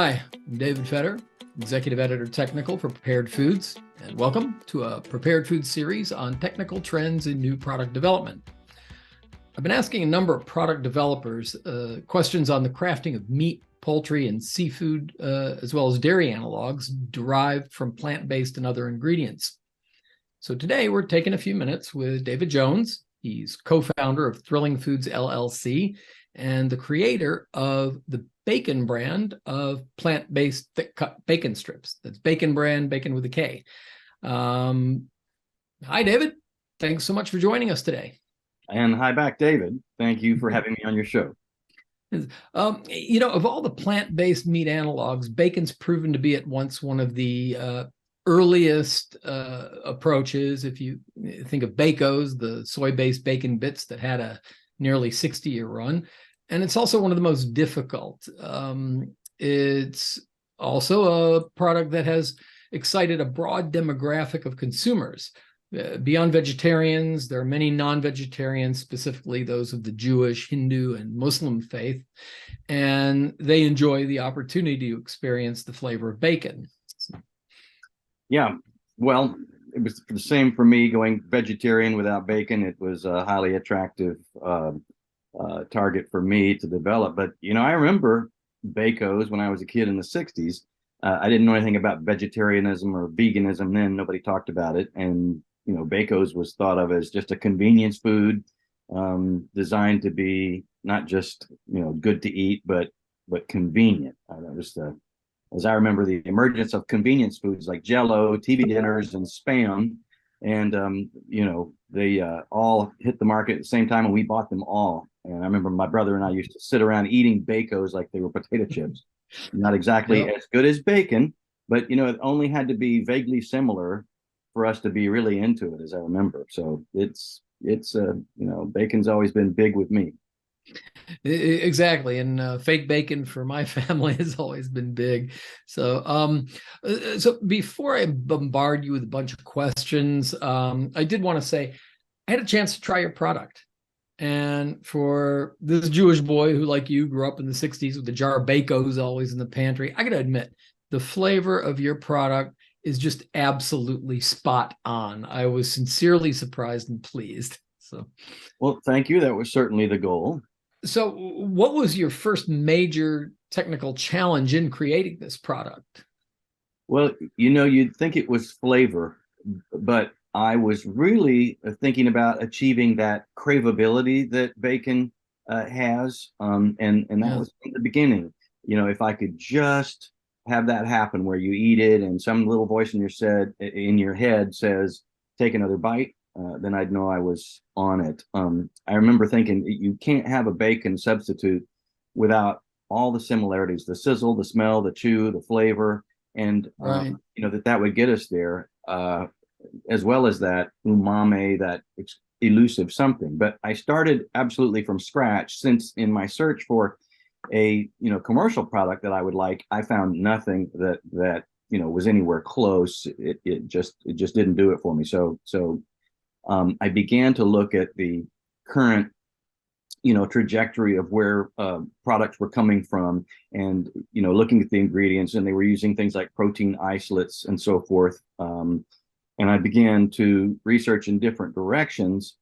Hi, I'm David Fetter, Executive Editor Technical for Prepared Foods, and welcome to a Prepared Foods series on technical trends in new product development. I've been asking a number of product developers questions on the crafting of meat, poultry, and seafood, as well as dairy analogs derived from plant-based and other ingredients. So today we're taking a few minutes with David Jones. He's co-founder of Thrilling Foods LLC and the creator of the Bacon brand of plant-based thick cut bacon strips. That's Bacon brand, bacon with a K. Hi, David. Thanks so much for joining us today. And hi back, David. Thank you for having me on your show. Of all the plant-based meat analogs, bacon's proven to be at once one of the earliest approaches. If you think of Bacos, the soy-based bacon bits that had a nearly 60-year run, and it's also one of the most difficult. It's also a product that has excited a broad demographic of consumers. Beyond vegetarians, there are many non-vegetarians, specifically those of the Jewish, Hindu, and Muslim faith, and they enjoy the opportunity to experience the flavor of bacon. Yeah, well, it was the same for me going vegetarian without bacon. It was a highly attractive target for me to develop. But, I remember Bacos when I was a kid in the 60s. I didn't know anything about vegetarianism or veganism then. Nobody talked about it. And, Bacos was thought of as just a convenience food designed to be not just, good to eat, but convenient. That was as I remember, the emergence of convenience foods like Jell-O, TV dinners, and Spam. And, they all hit the market at the same time, and we bought them all. And I remember my brother and I used to sit around eating Bacos like they were potato chips. Not exactly as good as bacon, but, it only had to be vaguely similar for us to be really into it, as I remember. So it's bacon's always been big with me. Exactly, and fake bacon for my family has always been big. So, so before I bombard you with a bunch of questions, I did want to say I had a chance to try your product, and for this Jewish boy who, like you, grew up in the '60s with the jar of Bacos always in the pantry, I got to admit the flavor of your product is just absolutely spot on. I was sincerely surprised and pleased. So, well, thank you. That was certainly the goal. So what was your first major technical challenge in creating this product? Well, you'd think it was flavor, but I was really thinking about achieving that craveability that bacon has, and that was in the beginning. If I could just have that happen where you eat it and some little voice in your head says, "Take another bite." Then I'd know I was on it. I remember thinking you can't have a bacon substitute without all the similarities, the sizzle, the smell, the chew, the flavor, and right. that would get us there, as well as that umami, that elusive something. But I started absolutely from scratch, since in my search for a commercial product that I would like, I found nothing that was anywhere close. It just didn't do it for me. So I began to look at the current, trajectory of where products were coming from, and looking at the ingredients, and they were using things like protein isolates and so forth. And I began to research in different directions,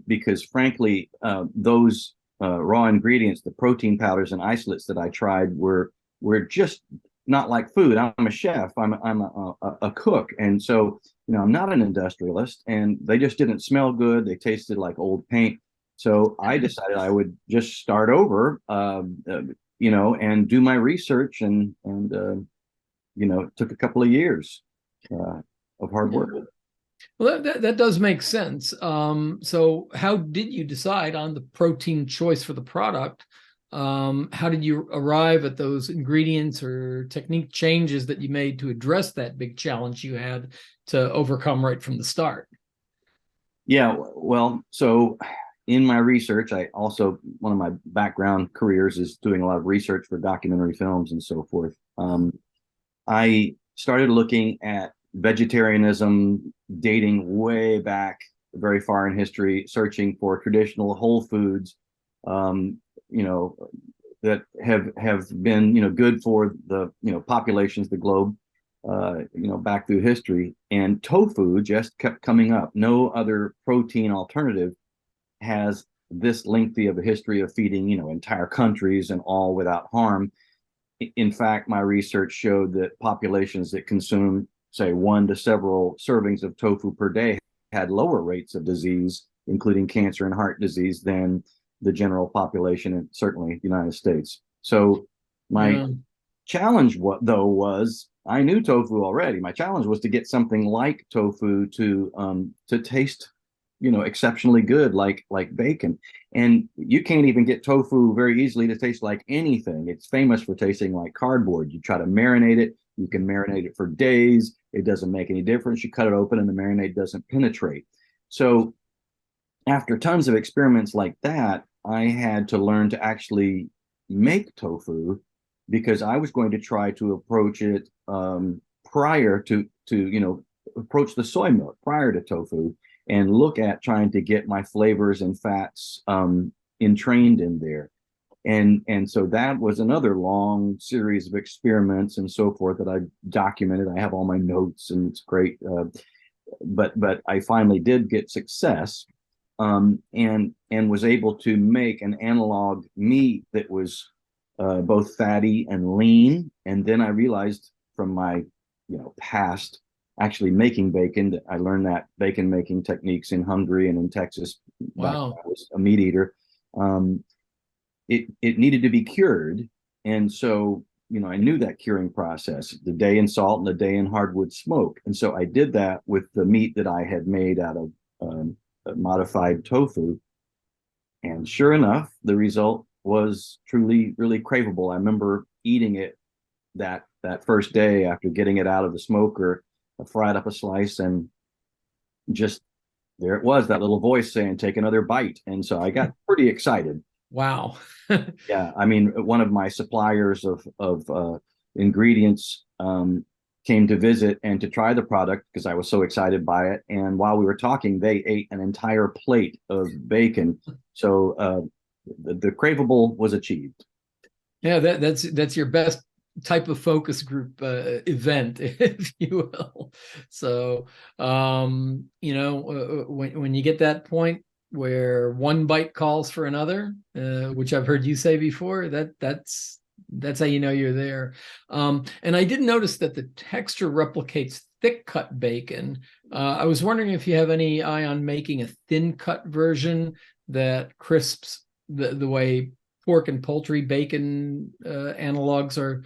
because frankly, those raw ingredients, the protein powders and isolates that I tried, were just not like food. I'm a chef. I'm a cook, and so I'm not an industrialist. And they just didn't smell good. They tasted like old paint. So I decided I would just start over, and do my research, and it took a couple of years of hard work. Well, that does make sense. So how did you decide on the protein choice for the product? How did you arrive at those ingredients or technique changes that you made to address that big challenge you had to overcome right from the start? Yeah, well, so in my research, I also, one of my background careers is doing a lot of research for documentary films and so forth. I started looking at vegetarianism dating way back very far in history, searching for traditional whole foods, you know, that have been, good for the, populations, the globe, back through history. And tofu just kept coming up. No other protein alternative has this lengthy of a history of feeding, entire countries and all without harm. In fact, my research showed that populations that consume, say, one to several servings of tofu per day had lower rates of disease, including cancer and heart disease, than the general population, and certainly the United States. So my challenge, though, was I knew tofu already. My challenge was to get something like tofu to taste, exceptionally good, like bacon. And you can't even get tofu very easily to taste like anything. It's famous for tasting like cardboard. You try to marinate it, you can marinate it for days. It doesn't make any difference. You cut it open and the marinade doesn't penetrate. So after tons of experiments like that, I had to learn to actually make tofu, because I was going to try to approach it prior to approach the soy milk prior to tofu, and look at trying to get my flavors and fats entrained in there. And so that was another long series of experiments and so forth that I documented. I have all my notes, and it's great. But I finally did get success, and was able to make an analog meat that was both fatty and lean. And then I realized from my past actually making bacon that I learned that bacon making techniques in Hungary and in Texas. Wow. I was a meat eater. It needed to be cured, and so I knew that curing process, the day in salt and the day in hardwood smoke. And so I did that with the meat that I had made out of modified tofu. And sure enough, the result was truly, really craveable. I remember eating it that first day after getting it out of the smoker. I fried up a slice, and just there it was, that little voice saying, "Take another bite." And so I got pretty excited. Wow. Yeah, I mean, one of my suppliers of ingredients came to visit and to try the product because I was so excited by it. And while we were talking, they ate an entire plate of bacon. So the craveable was achieved. Yeah, that's your best type of focus group event, if you will. So, when you get that point where one bite calls for another, which I've heard you say before, that's how you know you're there. And I did notice that the texture replicates thick cut bacon. I was wondering if you have any eye on making a thin cut version that crisps the way pork and poultry bacon analogs are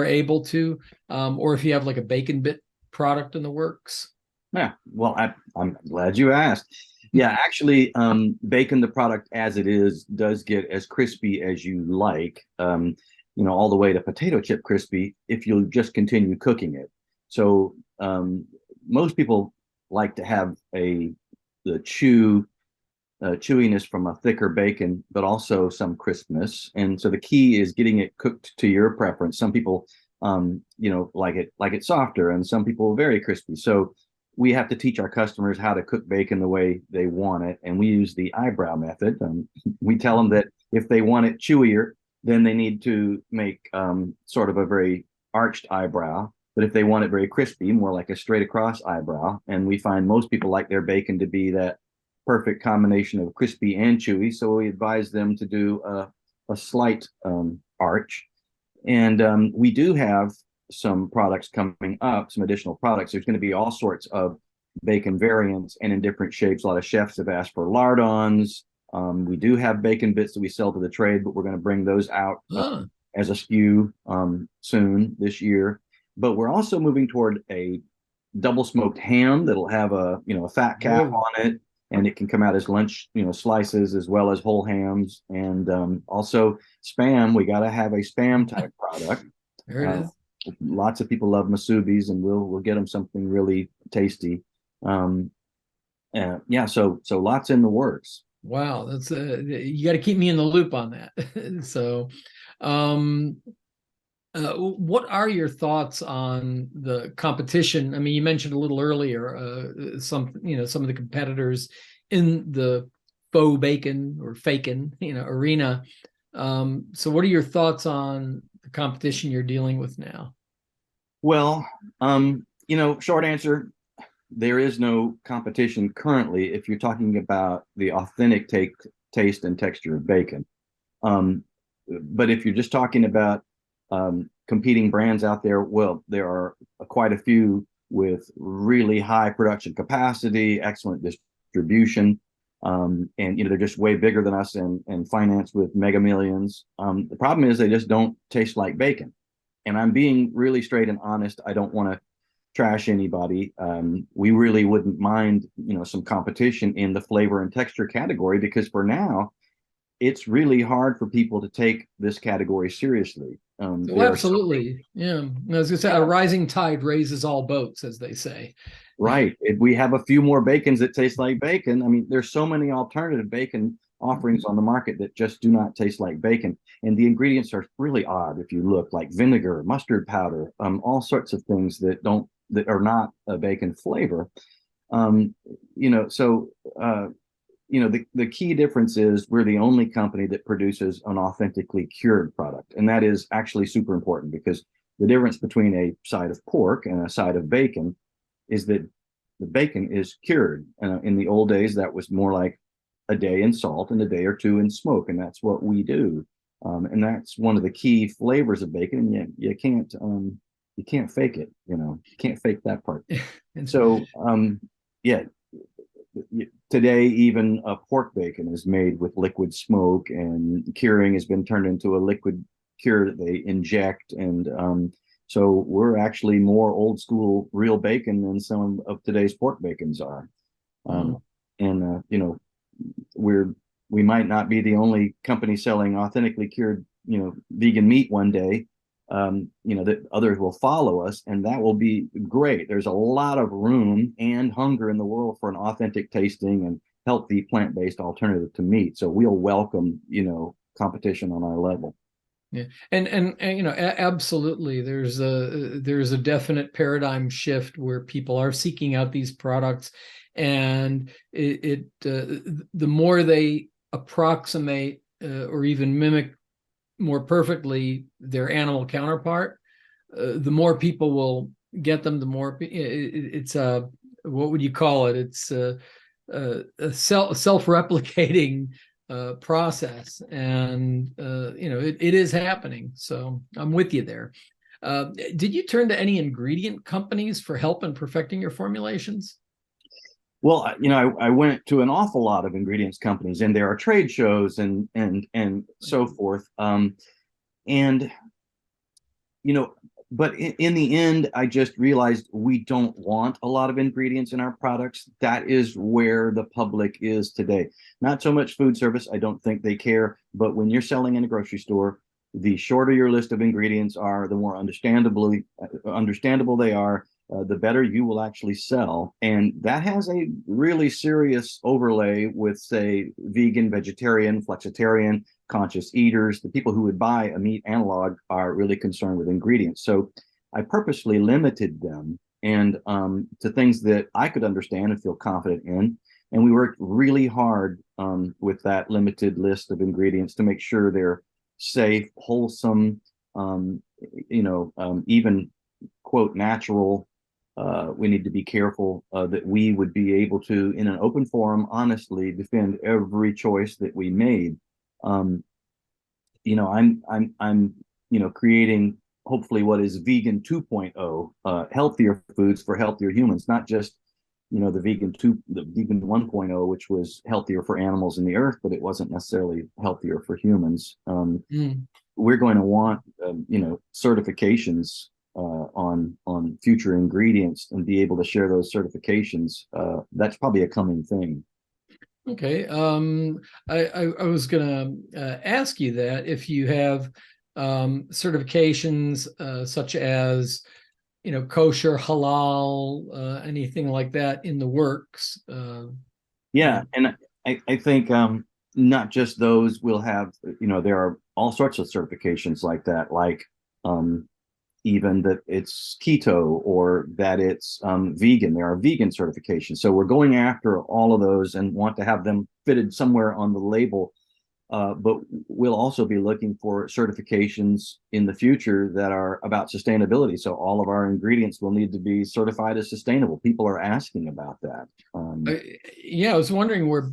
able to, or if you have like a bacon bit product in the works. Yeah, well, I'm glad you asked. Yeah, actually, bacon, the product as it is, does get as crispy as you like, all the way to potato chip crispy if you'll just continue cooking it. So most people like to have the chewiness from a thicker bacon, but also some crispness. And so the key is getting it cooked to your preference. Some people, like it softer, and some people very crispy. So we have to teach our customers how to cook bacon the way they want it, and we use the eyebrow method. We tell them that if they want it chewier, then they need to make sort of a very arched eyebrow. But if they want it very crispy, more like a straight across eyebrow. And we find most people like their bacon to be that perfect combination of crispy and chewy. So we advise them to do a slight arch. And we do have some products coming up, some additional products. There's going to be all sorts of bacon variants and in different shapes. A lot of chefs have asked for lardons. We do have bacon bits that we sell to the trade, but we're going to bring those out as a SKU soon this year. But we're also moving toward a double smoked ham that'll have a fat cap on it, and it can come out as lunch slices as well as whole hams. And also spam. We got to have a spam type product. There it is. Lots of people love masubis, and we'll get them something really tasty. Yeah, so lots in the works. Wow, that's you got to keep me in the loop on that. So, what are your thoughts on the competition? I mean, you mentioned a little earlier some of the competitors in the faux bacon or fakin arena. So what are your thoughts on the competition you're dealing with now? Well, short answer, there is no competition currently if you're talking about the authentic taste and texture of bacon. Um, but if you're just talking about competing brands out there, well, there are quite a few with really high production capacity, excellent distribution, and they're just way bigger than us and financed with mega millions. The problem is they just don't taste like bacon. And I'm being really straight and honest. I don't want to trash anybody. We really wouldn't mind, some competition in the flavor and texture category, because for now, it's really hard for people to take this category seriously. Oh, absolutely. Yeah. I was gonna say a rising tide raises all boats, as they say. Right. If we have a few more bacons that taste like bacon, I mean, there's so many alternative bacon offerings on the market that just do not taste like bacon. And the ingredients are really odd if you look, like vinegar, mustard powder, all sorts of things that are not a bacon flavor. Um, so the key difference is we're the only company that produces an authentically cured product. And that is actually super important, because the difference between a side of pork and a side of bacon is that the bacon is cured. In the old days, that was more like a day in salt and a day or two in smoke, and that's what we do. And that's one of the key flavors of bacon. And you can't fake it. You can't fake that part. So yeah, today even a pork bacon is made with liquid smoke, and curing has been turned into a liquid cure that they inject. And so we're actually more old school real bacon than some of today's pork bacons are. And we might not be the only company selling authentically cured, vegan meat one day. That others will follow us, and that will be great. There's a lot of room and hunger in the world for an authentic tasting and healthy plant-based alternative to meat. So we'll welcome, competition on our level. Yeah, and absolutely. There's a definite paradigm shift where people are seeking out these products, and the more they approximate or even mimic more perfectly their animal counterpart, the more people will get them. The more it's a what would you call it? It's a self-replicating process, and it is happening. So I'm with you there. Did you turn to any ingredient companies for help in perfecting your formulations? Well, I went to an awful lot of ingredients companies, and there are trade shows and so forth. And but in the end, I just realized we don't want a lot of ingredients in our products. That is where the public is today. Not so much food service. I don't think they care. But when you're selling in a grocery store, the shorter your list of ingredients are, the more understandable they are, the better you will actually sell. And that has a really serious overlay with, say, vegan, vegetarian, flexitarian, conscious eaters. The people who would buy a meat analog are really concerned with ingredients. So I purposely limited them and to things that I could understand and feel confident in. And we worked really hard with that limited list of ingredients to make sure they're safe, wholesome, even quote natural. We need to be careful that we would be able to, in an open forum, honestly defend every choice that we made. I'm creating hopefully what is vegan 2.0, healthier foods for healthier humans, not just the vegan 1.0, which was healthier for animals in the earth, but it wasn't necessarily healthier for humans. We're going to want certifications on future ingredients and be able to share those certifications. That's probably a coming thing. Okay. I was gonna ask you that if you have certifications such as kosher, halal, anything like that in the works. Yeah, and I think not just those will have, there are all sorts of certifications like that, like even that it's keto or that it's vegan. There are vegan certifications. So we're going after all of those and want to have them fitted somewhere on the label but we'll also be looking for certifications in the future that are about sustainability. So all of our ingredients will need to be certified as sustainable. People are asking about that. Yeah, I was wondering where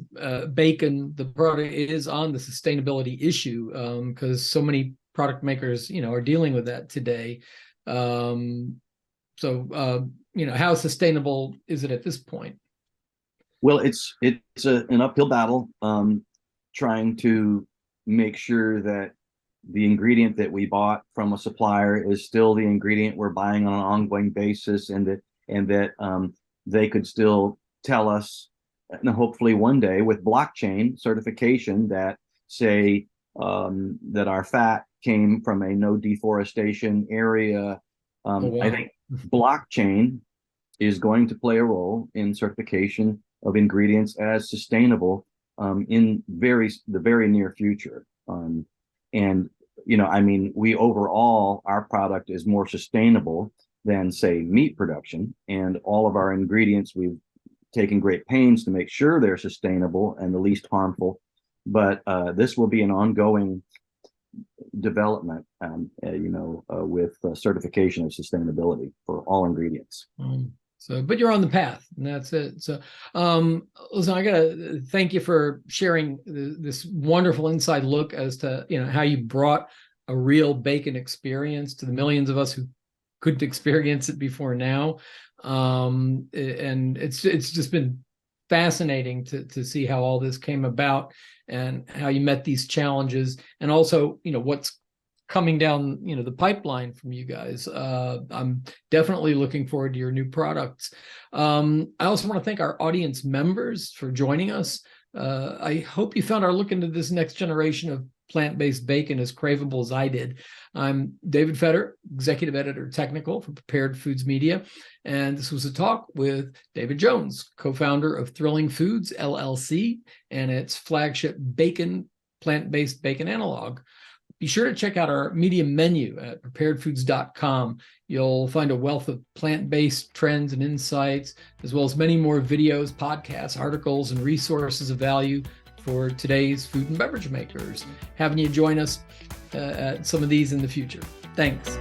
bacon, the product, is on the sustainability issue, because so many product makers, are dealing with that today. How sustainable is it at this point? Well, it's an uphill battle, trying to make sure that the ingredient that we bought from a supplier is still the ingredient we're buying on an ongoing basis, and that they could still tell us, and hopefully one day with blockchain certification, that say that our fat came from a no deforestation area. Oh, wow. I think blockchain is going to play a role in certification of ingredients as sustainable in the very near future. And we overall, our product is more sustainable than, say, meat production, and all of our ingredients, we've taken great pains to make sure they're sustainable and the least harmful. But this will be an ongoing development, with certification of sustainability for all ingredients. But you're on the path, and that's it. So, listen, I gotta thank you for sharing this wonderful inside look as to how you brought a real bacon experience to the millions of us who couldn't experience it before now. And it's just been fascinating to see how all this came about and how you met these challenges, and also what's coming down the pipeline from you guys. I'm definitely looking forward to your new products. I also want to thank our audience members for joining us. I hope you found our look into this next generation of plant-based bacon as craveable as I did. I'm David Fetter, Executive Editor Technical for Prepared Foods Media, and this was a talk with David Jones, co-founder of Thrilling Foods, LLC, and its flagship plant-based bacon analog. Be sure to check out our media menu at preparedfoods.com. You'll find a wealth of plant-based trends and insights, as well as many more videos, podcasts, articles, and resources of value for today's food and beverage makers. Having you join us at some of these in the future. Thanks.